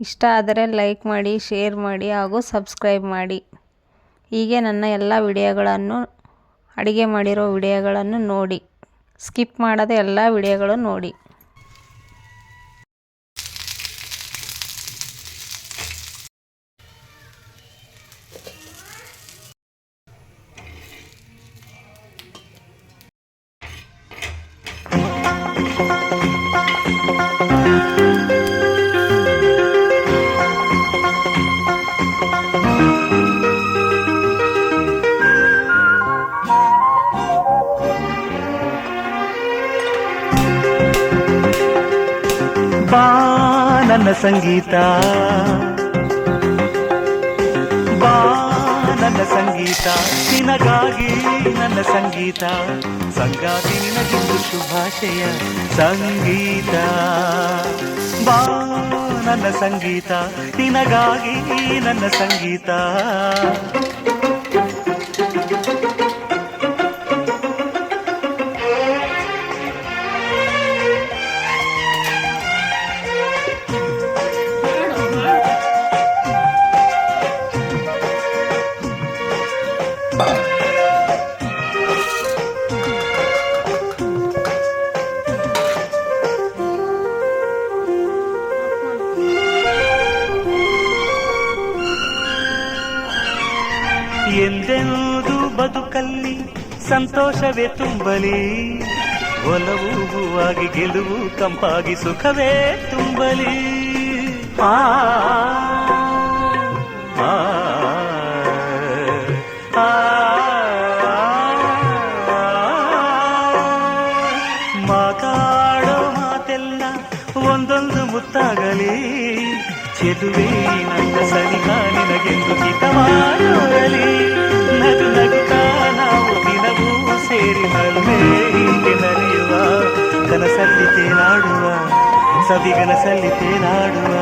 ಇಷ್ಟ ಆದರೆ ಲೈಕ್ ಮಾಡಿ, ಶೇರ್ ಮಾಡಿ ಹಾಗೂ ಸಬ್ಸ್ಕ್ರೈಬ್ ಮಾಡಿ. ಹೀಗೆ ನನ್ನ ಎಲ್ಲ ವಿಡಿಯೋಗಳನ್ನು, ಅಡುಗೆ ಮಾಡಿರೋ ವಿಡಿಯೋಗಳನ್ನು ನೋಡಿ. ಸ್ಕಿಪ್ ಮಾಡದೆ ಎಲ್ಲ ವಿಡಿಯೋಗಳು ನೋಡಿ. ಬಾ ನನ್ನ ಸಂಗೀತ, ಬಾ ನನ್ನ ಸಂಗೀತ, ನಿನಗಾಗಿ ನನ್ನ ಸಂಗೀತ, ಸಂಗಾತಿ ನಿನಗಿಂದು ಶುಭಾಶಯ ಸಂಗೀತ. ಬಾ ನನ್ನ ಸಂಗೀತ, ನಿನಗಾಗಿ ನನ್ನ ಸಂಗೀತ. ಎಂದೆಂದು ಬದುಕಲ್ಲಿ ಸಂತೋಷವೇ ತುಂಬಲಿ, ಒಲವು ಹೂವಾಗಿ ಗೆಲುವು ಕಂಪಾಗಿ ಸುಖವೇ ತುಂಬಲಿ. ಆ ಮಾತಾಡೋ ಮಾತೆಲ್ಲ ಒಂದೊಂದು ಮುತ್ತಾಗಲಿ, ಚೆಲುವೆ ನನ್ನ ಸನಿಹ ನಿನಗೆಂದು ಹಿತವಾಗಲಿ. ನಗು ನಗುತ್ತಾ ನಾವು ದಿನವೂ ಸೇರಿ ನಲ್ಮೆ ಹೀಗೆ ನಲಿಯುವ, ಕನಸಲ್ಲಿ ತೇಲಾಡುವ, ಸವಿಗನಸಲ್ಲಿ ತೇಲಾಡುವ.